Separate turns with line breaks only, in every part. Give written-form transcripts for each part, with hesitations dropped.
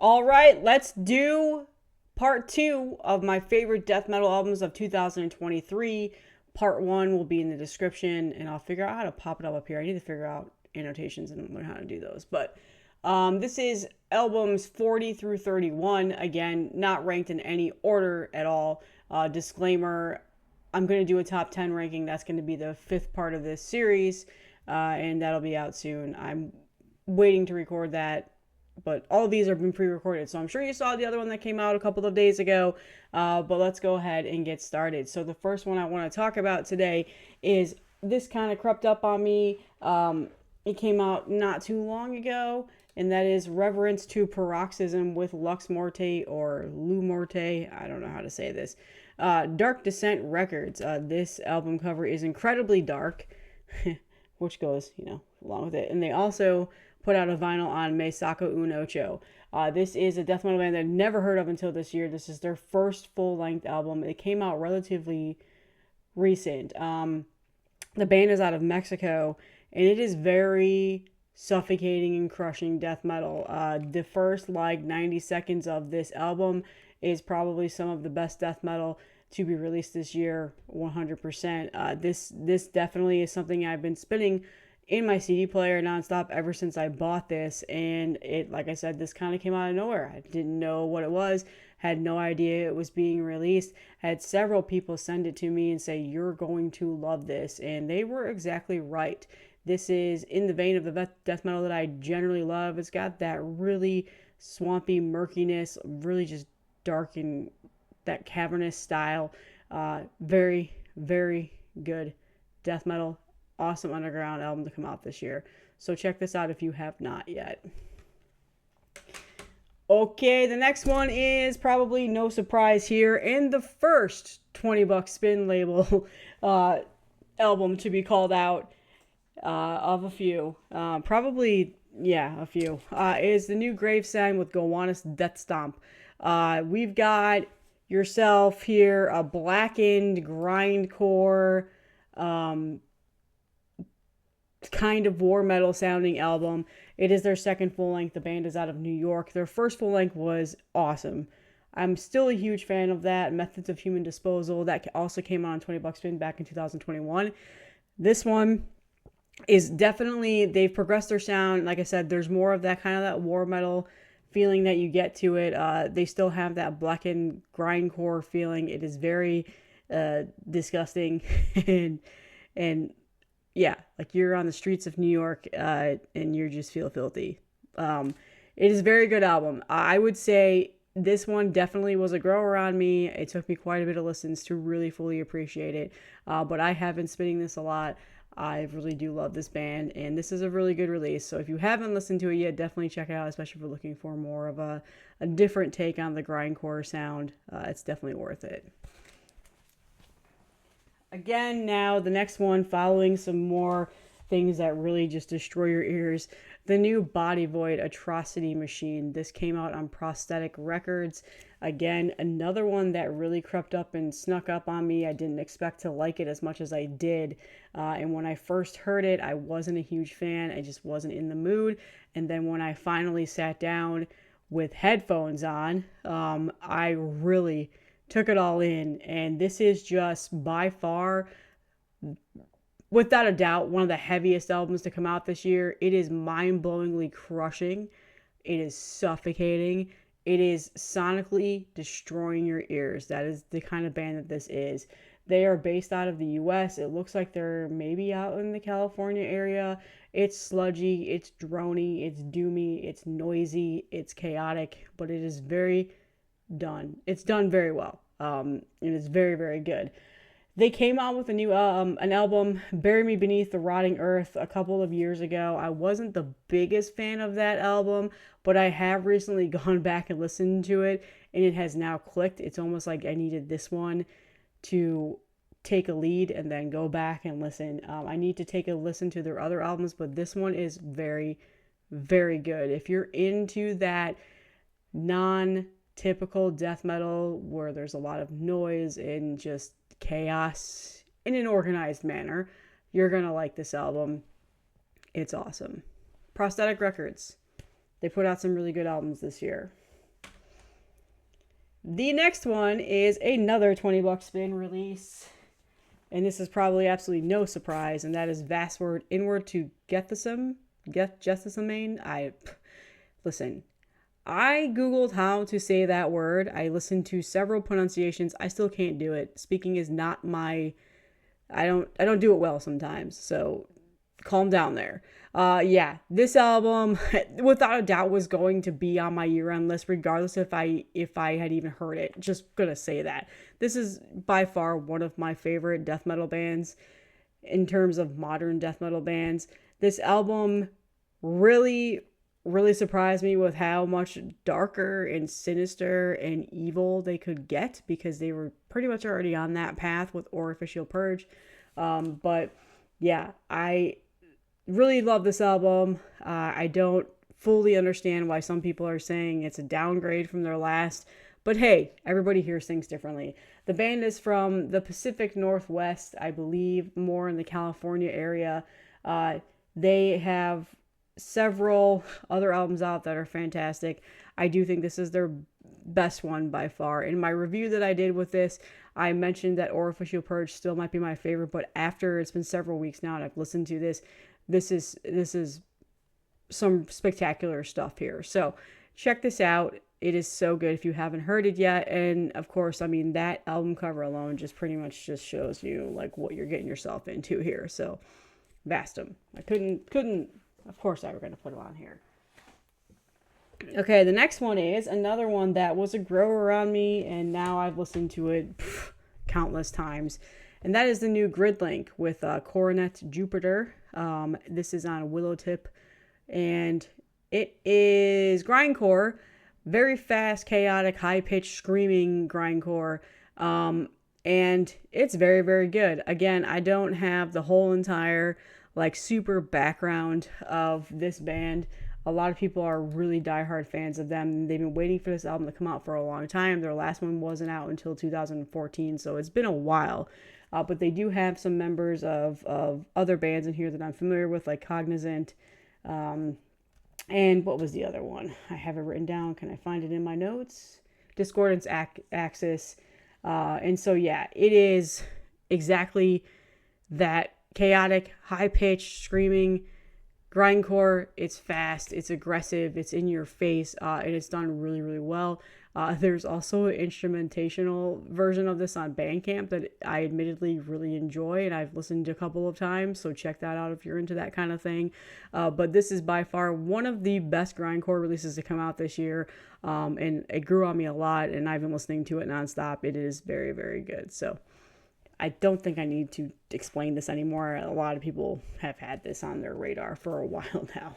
All right, let's do part 2 of my favorite death metal albums of 2023. Part 1 will be in the description, and I'll figure out how to pop it up here. I need to figure out annotations and learn how to do those. But this is albums 40 through 31. Again, not ranked in any order at all. Disclaimer, I'm going to do a top 10 ranking. That's going to be the 5th part of this series, and that'll be out soon. I'm waiting to record that, but all of these have been pre-recorded, so I'm sure you saw the other one that came out a couple of days ago, but let's go ahead and get started. So the first one I want to talk about today is this kind of crept up on me. It came out not too long ago, and that is Reverence to Paroxysm with Lux Morte or Lu Morte. I don't know how to say this. Dark Descent Records. This album cover is incredibly dark, which goes, along with it. And they also put out a vinyl on Me Saco Un Ocho. This is a death metal band that I've never heard of until this year. This is their first full-length album. It came out relatively recent. The band is out of Mexico, and it is very suffocating and crushing death metal. The first 90 seconds of this album is probably some of the best death metal to be released this year, 100%. This definitely is something I've been spinning in my CD player nonstop ever since I bought this, and it, like I said, this kind of came out of nowhere. I didn't know what it was, had no idea it was being released, had several people send it to me and say, you're going to love this, and they were exactly right. This is in the vein of the death metal that I generally love. It's got that really swampy murkiness, really just dark and that cavernous style. Very, very good death metal. Awesome underground album to come out this year. So check this out if you have not yet. Okay, the next one is probably no surprise here, and the first $20 spin label album to be called out of a few. Probably, yeah, a few. Is the new Gravesend with Gowanus Death Stomp. We've got yourself here, a blackened grindcore kind of war metal sounding album. It is their second full length. The band is out of New York. Their first full length was awesome. I'm still a huge fan of that. Methods of Human Disposal, that also came out on $20 spin back in 2021. This one is definitely, they've progressed their sound. Like I said, there's more of that kind of that war metal feeling that you get to it. They still have that blackened grindcore feeling. It is very disgusting and yeah, like you're on the streets of New York and you just feel filthy. It is a very good album. I would say this one definitely was a grower on me. It took me quite a bit of listens to really fully appreciate it. But I have been spinning this a lot. I really do love this band, and this is a really good release. So if you haven't listened to it yet, definitely check it out, especially if you're looking for more of a different take on the grindcore sound. It's definitely worth it. Again, now the next one, following some more things that really just destroy your ears. The new Body Void Atrocity Machine. This came out on Prosthetic Records. Again, another one that really crept up and snuck up on me. I didn't expect to like it as much as I did. And when I first heard it, I wasn't a huge fan. I just wasn't in the mood. And then when I finally sat down with headphones on, I really took it all in, and this is just by far, without a doubt, one of the heaviest albums to come out this year. It is mind-blowingly crushing. It is suffocating. It is sonically destroying your ears. That is the kind of band that this is. They are based out of the US. It looks like they're maybe out in the California area. It's sludgy, it's drony, it's doomy, it's noisy, it's chaotic, but it is it's done very well. And it's very, very good. They came out with a new an album, Bury Me Beneath the Rotting Earth, a couple of years ago. I wasn't the biggest fan of that album, but I have recently gone back and listened to it, and it has now clicked. It's almost like I needed this one to take a lead and then go back and listen. I need to take a listen to their other albums, but this one is very, very good. If you're into that non-typical death metal where there's a lot of noise and just chaos in an organized manner, you're gonna like this album. It's awesome. Prosthetic Records. They put out some really good albums this year. The next one is another $20 spin release. And this is probably absolutely no surprise, and that is Vastward Inward to Gethsemane. Listen, I googled how to say that word. I listened to several pronunciations. I still can't do it. Speaking is not my. I don't do it well sometimes. So calm down there. Yeah, this album without a doubt was going to be on my year-end list, regardless if I had even heard it. Just gonna say that this is by far one of my favorite death metal bands in terms of modern death metal bands. This album really surprised me with how much darker and sinister and evil they could get, because they were pretty much already on that path with Orificial Purge. But yeah, I really love this album. I don't fully understand why some people are saying it's a downgrade from their last, but hey, everybody hears things differently. The band is from the Pacific Northwest, I believe, more in the California area. They have several other albums out that are fantastic. I do think this is their best one by far. In my review that I did with this, I mentioned that Orificial Purge still might be my favorite, but after it's been several weeks now and I've listened to this, this is some spectacular stuff here. So check this out. It is so good if you haven't heard it yet. And of course, I mean, that album cover alone just pretty much just shows you like what you're getting yourself into here. So Vastum. I couldn't, of course I were going to put it on here. Okay, the next one is another one that was a grower on me, and now I've listened to it countless times. And that is the new Gridlink with Coronet Juniper. This is on Willowtip, and it is grindcore, very fast, chaotic, high-pitched, screaming grindcore, and it's very, very good. Again, I don't have the whole entire like super background of this band. A lot of people are really diehard fans of them. They've been waiting for this album to come out for a long time. Their last one wasn't out until 2014, so it's been a while. But they do have some members of other bands in here that I'm familiar with, like Cognizant. And what was the other one? I have it written down. Can I find it in my notes? Discordance Axis. And so, yeah, it is exactly that chaotic, high-pitched, screaming grindcore. It's fast, it's aggressive, it's in your face, and it's done really, really well. There's also an instrumentational version of this on Bandcamp that I admittedly really enjoy, and I've listened to a couple of times, so check that out if you're into that kind of thing. But this is by far one of the best grindcore releases to come out this year, and it grew on me a lot, and I've been listening to it nonstop. It is very, very good. So I don't think I need to explain this anymore. A lot of people have had this on their radar for a while now.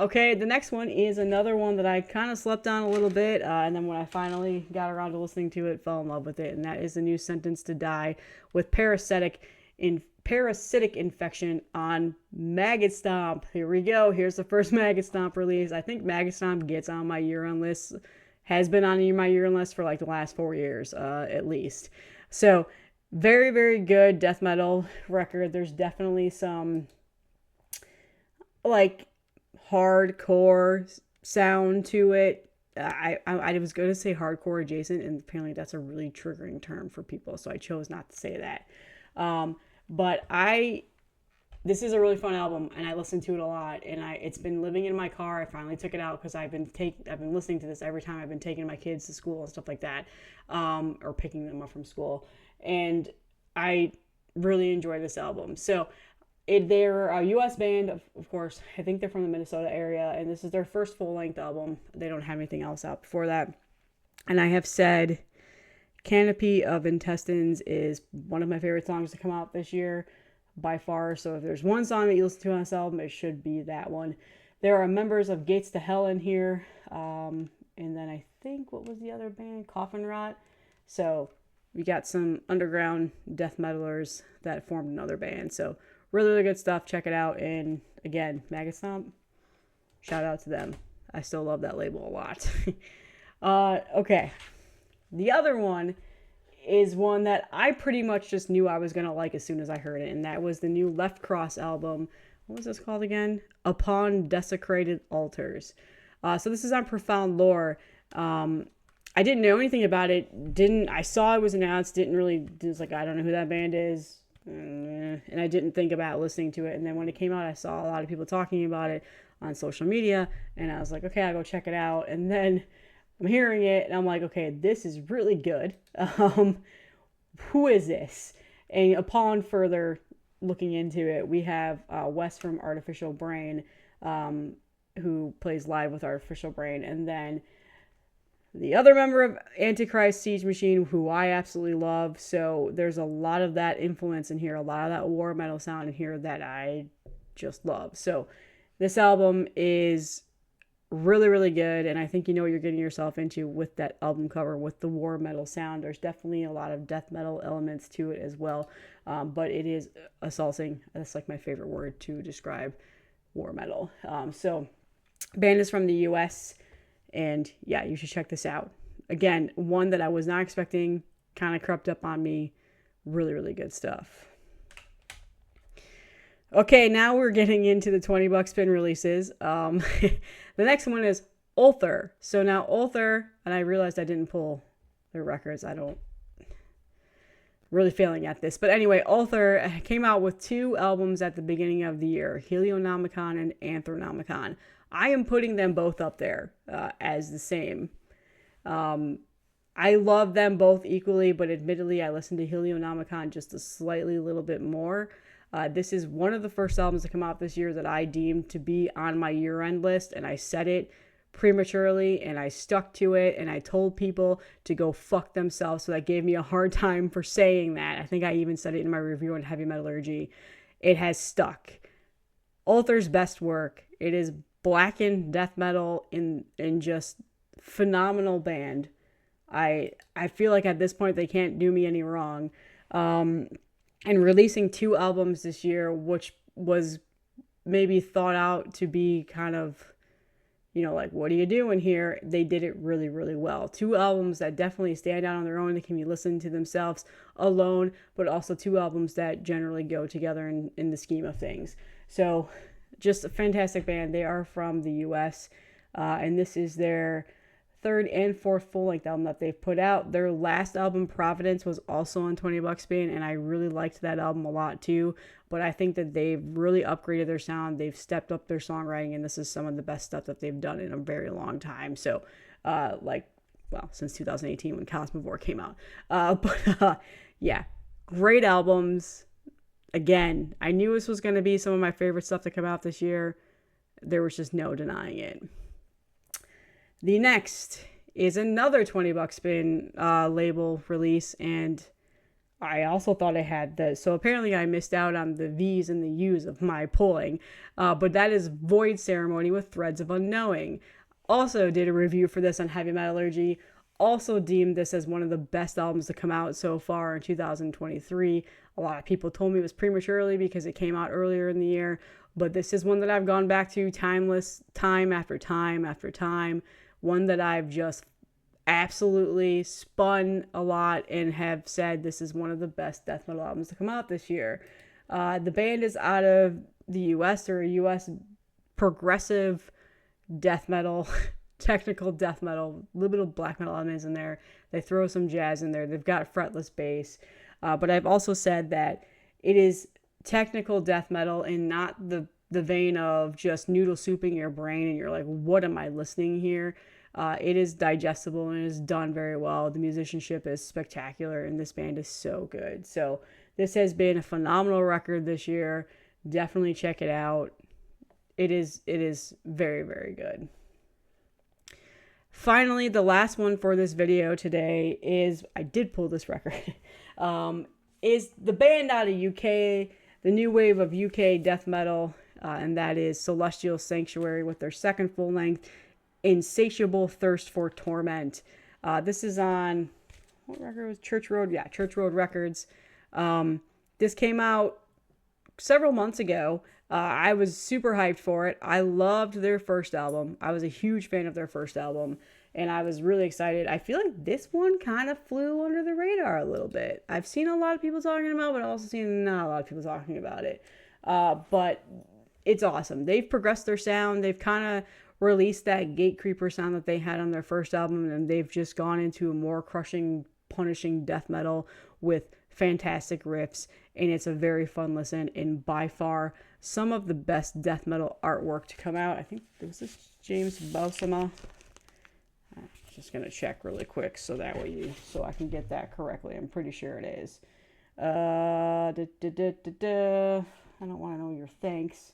Okay, the next one is another one that I kind of slept on a little bit, and then when I finally got around to listening to it, fell in love with it, and that is the new Sentence to Die with Parasitic Infection on Maggot Stomp. Here we go. Here's the first Maggot Stomp release. I think Maggot Stomp gets on my year-end list, has been on my year-end list for like the last 4 years, at least. So very, very good death metal record. There's definitely some like hardcore sound to it. I was going to say hardcore adjacent, and apparently that's a really triggering term for people, so I chose not to say that. But this is a really fun album, and I listen to it a lot, and it's been living in my car. I finally took it out because I've been listening to this every time I've been taking my kids to school and stuff like that, or picking them up from school. And I really enjoy this album. So they're a U.S. band, of course. I think they're from the Minnesota area, and this is their first full-length album. They don't have anything else out before that. And I have said Canopy of Intestines is one of my favorite songs to come out this year by far. So if there's one song that you listen to on this album, it should be that one. There are members of Gates to Hell in here. And then I think, what was the other band? Coffin Rot. So we got some underground death metalers that formed another band. So really, really good stuff. Check it out. And again, Maggot Stomp, shout out to them. I still love that label a lot. Okay. The other one is one that I pretty much just knew I was going to like as soon as I heard it. And that was the new Left Cross album. What was this called again? Upon Desecrated Altars. So this is on Profound Lore. I didn't know anything about it. I saw it was announced, was like, I don't know who that band is. And I didn't think about listening to it. And then when it came out, I saw a lot of people talking about it on social media. And I was like, okay, I'll go check it out. And then I'm hearing it and I'm like, okay, this is really good. Who is this? And upon further looking into it, we have Wes from Artificial Brain, who plays live with Artificial Brain. And then the other member of Antichrist Siege Machine, who I absolutely love. So there's a lot of that influence in here, a lot of that war metal sound in here that I just love. So this album is really, really good. And I think you know what you're getting yourself into with that album cover, with the war metal sound. There's definitely a lot of death metal elements to it as well. But it is assaulting. That's like my favorite word to describe war metal. So band is from the US. And yeah, you should check this out. Again, one that I was not expecting, kind of crept up on me. Really, really good stuff. Okay, now we're getting into the $20 spin releases. The next one is Ulthar. So now Ulthar, and I realized I didn't pull their records. Really failing at this. But anyway, Ulthar came out with 2 albums at the beginning of the year, Helionomicon and Anthronomicon. I am putting them both up there as the same. I love them both equally, but admittedly, I listened to Helionomicon just a little bit more. This is one of the first albums to come out this year that I deemed to be on my year-end list, and I said it prematurely, and I stuck to it, and I told people to go fuck themselves, so that gave me a hard time for saying that. I think I even said it in my review on Heavy Metallurgy. It has stuck. Ulthar's best work. It is blackened death metal in just phenomenal band. I feel like at this point they can't do me any wrong. And releasing 2 albums this year, which was maybe thought out to be kind of, like, what are you doing here? They did it really, really well. 2 albums that definitely stand out on their own. They can be listened to themselves alone, but also 2 albums that generally go together in the scheme of things. So just a fantastic band. They are from the US, and this is their 3rd and 4th full-length album that they've put out. Their last album, Providence, was also on $20 spin, and I really liked that album a lot too. But I think that they've really upgraded their sound. They've stepped up their songwriting, and this is some of the best stuff that they've done in a very long time. So, since 2018 when Cosmivore came out. Yeah, great albums. Again, I knew this was going to be some of my favorite stuff to come out this year. There was just no denying it. The next is another $20 spin label release, and I also thought I had this. So apparently I missed out on the V's and the U's of my pulling. But that is Void Ceremony with Threads of Unknowing. Also did a review for this on Heavy Metallurgy. Also deemed this as one of the best albums to come out so far in 2023. A lot of people told me it was prematurely because it came out earlier in the year. But this is one that I've gone back to time after time after time. One that I've just absolutely spun a lot and have said this is one of the best death metal albums to come out this year. The band is out of the US, or a US progressive death metal, technical death metal, a little bit of black metal elements in there. They throw some jazz in there. They've got fretless bass. But I've also said that it is technical death metal and not the vein of just noodle souping your brain and you're like, what am I listening here? It is digestible and it is done very well. The musicianship is spectacular and this band is so good. So this has been a phenomenal record this year. Definitely check it out. It is very, very good. Finally, the last one for this video today is, I did pull this record, is the band out of UK, the new wave of UK death metal, and that is Celestial Sanctuary with their second full-length, Insatiable Thirst for Torment. This is on, what record was Church Road? Yeah, Church Road Records. This came out several months ago. I was super hyped for it. I loved their first album. I was a huge fan of their first album, and I was really excited. I feel like this one kind of flew under the radar a little bit. I've seen a lot of people talking about it, but I've also seen not a lot of people talking about it. But it's awesome. They've progressed their sound. They've kind of released that gate creeper sound that they had on their first album, and they've just gone into a more crushing, punishing death metal with fantastic riffs, and it's a very fun listen, and by far some of the best death metal artwork to come out. I think this is James Balsama. I'm just gonna check really quick so that way so I can get that correctly. I'm pretty sure it is. I don't want to know your thanks.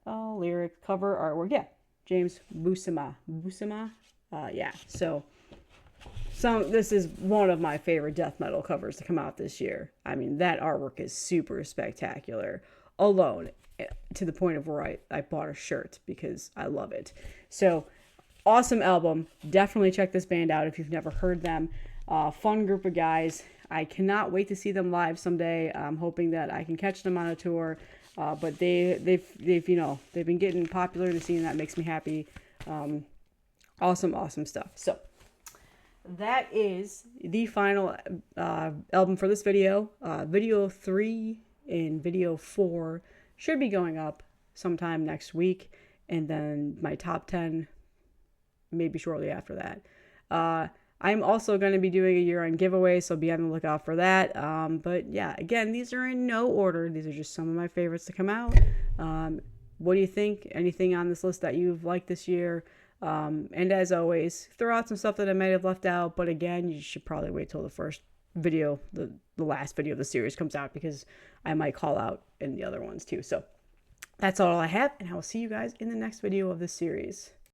Oh, lyric, cover, artwork. Yeah, James Buscema. Yeah, so this is one of my favorite death metal covers to come out this year. I mean, that artwork is super spectacular alone, to the point of where I bought a shirt because I love it. So, awesome album. Definitely check this band out if you've never heard them. Fun group of guys. I cannot wait to see them live someday. I'm hoping that I can catch them on a tour. But they've been getting popular. The scene that makes me happy. Awesome stuff. So that is the final album for this video. Video 3 and video 4 should be going up sometime next week, and then my top 10 maybe shortly after that. I'm also going to be doing a year-end giveaway, so be on the lookout for that. But yeah, again, these are in no order. These are just some of my favorites to come out. What do you think? Anything on this list that you've liked this year? And as always, throw out some stuff that I might have left out. But again, you should probably wait till the first video, the last video of the series comes out, because I might call out in the other ones too. So that's all I have, and I will see you guys in the next video of this series.